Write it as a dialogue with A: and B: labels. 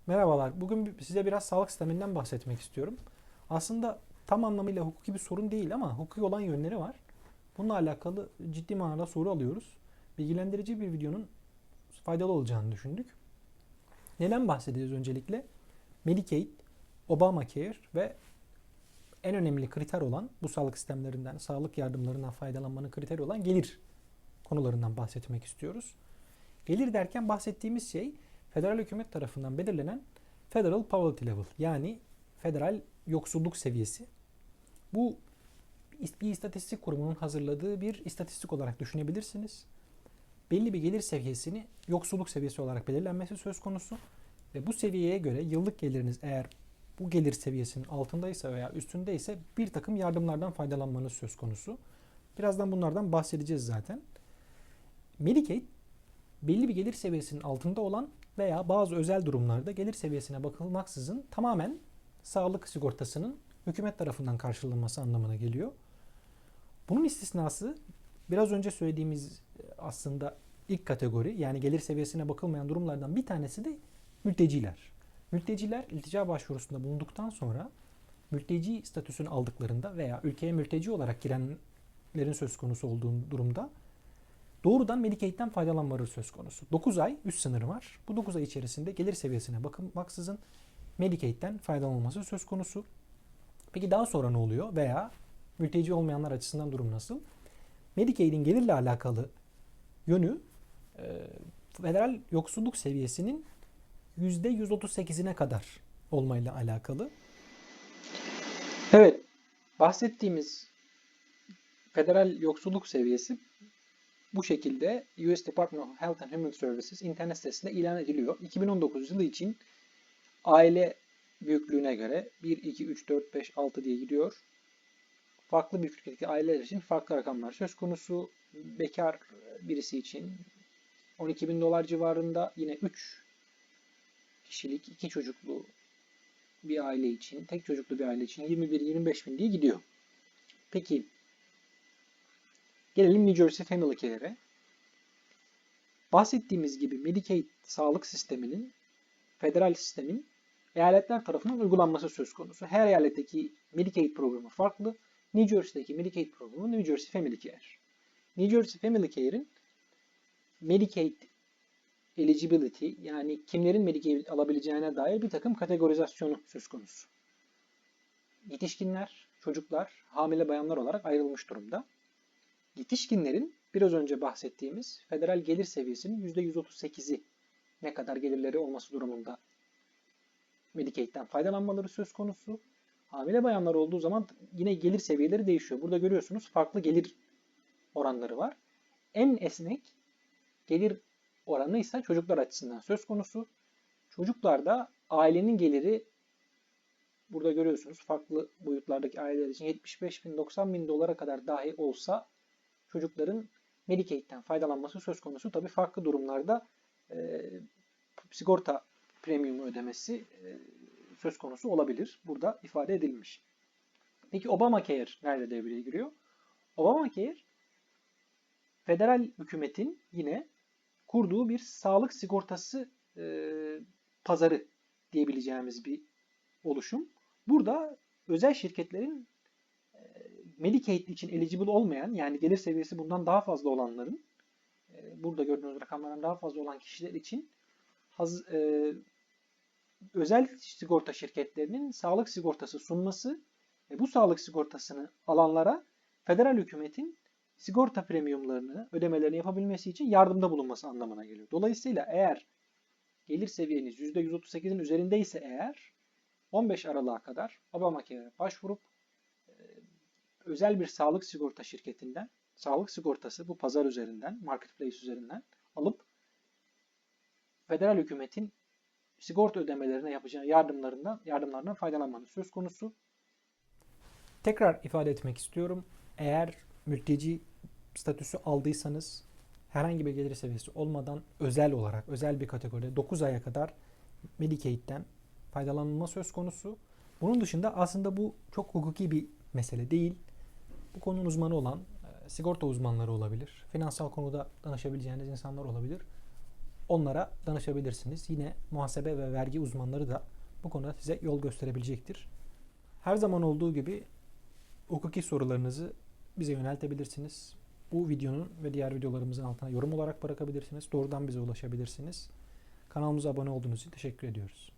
A: Merhabalar. Bugün size biraz sağlık sisteminden bahsetmek istiyorum. Aslında tam anlamıyla hukuki bir sorun değil ama hukuki olan yönleri var. Bununla alakalı ciddi manada soru alıyoruz. Bilgilendirici bir videonun faydalı olacağını düşündük. Neden bahsedeceğiz öncelikle? Medicaid, Obamacare ve en önemli kriter olan bu sağlık sistemlerinden, sağlık yardımlarından faydalanmanın kriteri olan gelir konularından bahsetmek istiyoruz. Gelir derken bahsettiğimiz şey federal hükümet tarafından belirlenen Federal Poverty Level, yani federal yoksulluk seviyesi. Bu bir istatistik kurumunun hazırladığı bir istatistik olarak düşünebilirsiniz. Belli bir gelir seviyesini yoksulluk seviyesi olarak belirlenmesi söz konusu ve bu seviyeye göre yıllık geliriniz eğer bu gelir seviyesinin altındaysa veya üstündeyse bir takım yardımlardan faydalanmanız söz konusu. Birazdan bunlardan bahsedeceğiz zaten. Medicaid belli bir gelir seviyesinin altında olan veya bazı özel durumlarda gelir seviyesine bakılmaksızın tamamen sağlık sigortasının hükümet tarafından karşılanması anlamına geliyor. Bunun istisnası biraz önce söylediğimiz aslında ilk kategori, yani gelir seviyesine bakılmayan durumlardan bir tanesi de mülteciler. Mülteciler iltica başvurusunda bulunduktan sonra mülteci statüsünü aldıklarında veya ülkeye mülteci olarak girenlerin söz konusu olduğu durumda doğrudan Medicaid'den faydalanmaları söz konusu. 9 ay üst sınırı var. Bu 9 ay içerisinde gelir seviyesine bakılmaksızın Medicaid'den faydalanılması söz konusu. Peki daha sonra ne oluyor? Veya mülteci olmayanlar açısından durum nasıl? Medicaid'in gelirle alakalı yönü federal yoksulluk seviyesinin %138'ine kadar olmayla alakalı. Evet, bahsettiğimiz federal yoksulluk seviyesi bu şekilde US Department of Health and Human Services internet sitesinde ilan ediliyor. 2019 yılı için aile büyüklüğüne göre 1, 2, 3, 4, 5, 6 diye gidiyor. Farklı büyüklükteki aileler için farklı rakamlar söz konusu. Bekar birisi için 12 bin dolar civarında, yine 3 kişilik 2 çocuklu bir aile için, tek çocuklu bir aile için 21-25 bin diye gidiyor. Peki gelelim New Jersey Family Care'e. Bahsettiğimiz gibi Medicaid sağlık sisteminin, federal sistemin eyaletler tarafından uygulanması söz konusu. Her eyaletteki Medicaid programı farklı. New Jersey'deki Medicaid programı New Jersey Family Care. New Jersey Family Care'in Medicaid eligibility, yani kimlerin Medicaid alabileceğine dair bir takım kategorizasyonu söz konusu. Yetişkinler, çocuklar, hamile bayanlar olarak ayrılmış durumda. Yetişkinlerin biraz önce bahsettiğimiz federal gelir seviyesinin %138'i ne kadar gelirleri olması durumunda Medicaid'den faydalanmaları söz konusu. Hamile bayanlar olduğu zaman yine gelir seviyeleri değişiyor. Burada görüyorsunuz farklı gelir oranları var. En esnek gelir oranı ise çocuklar açısından söz konusu. Çocuklarda ailenin geliri, burada görüyorsunuz farklı boyutlardaki aileler için 75 bin 90 bin dolara kadar dahi olsa çocukların Medicaid'den faydalanması söz konusu. Tabii farklı durumlarda sigorta premiumu ödemesi söz konusu olabilir. Burada ifade edilmiş. Peki Obamacare nerede devreye giriyor? Obamacare federal hükümetin yine kurduğu bir sağlık sigortası pazarı diyebileceğimiz bir oluşum. Burada özel şirketlerin Medicaid için eligible olmayan, yani gelir seviyesi bundan daha fazla olanların, burada gördüğünüz rakamlardan daha fazla olan kişiler için özel sigorta şirketlerinin sağlık sigortası sunması ve bu sağlık sigortasını alanlara federal hükümetin sigorta premiumlarını, ödemelerini yapabilmesi için yardımda bulunması anlamına geliyor. Dolayısıyla eğer gelir seviyeniz %138'in üzerindeyse eğer 15 Aralık'a kadar Obamacare'e başvurup özel bir sağlık sigorta şirketinden sağlık sigortası bu pazar üzerinden, marketplace üzerinden alıp federal hükümetin sigorta ödemelerine yapacağı yardımlarından faydalanmanız söz konusu. Tekrar ifade etmek istiyorum. Eğer mülteci statüsü aldıysanız herhangi bir gelir seviyesi olmadan özel olarak, özel bir kategoride 9 aya kadar Medicaid'den faydalanılma söz konusu. Bunun dışında aslında bu çok hukuki bir mesele değil. Bu konunun uzmanı olan sigorta uzmanları olabilir. Finansal konuda danışabileceğiniz insanlar olabilir. onlara danışabilirsiniz. Yine muhasebe ve vergi uzmanları da bu konuda size yol gösterebilecektir. Her zaman olduğu gibi hukuki sorularınızı bize yöneltebilirsiniz. Bu videonun ve diğer videolarımızın altına yorum olarak bırakabilirsiniz. Doğrudan bize ulaşabilirsiniz. Kanalımıza abone olduğunuz için teşekkür ediyoruz.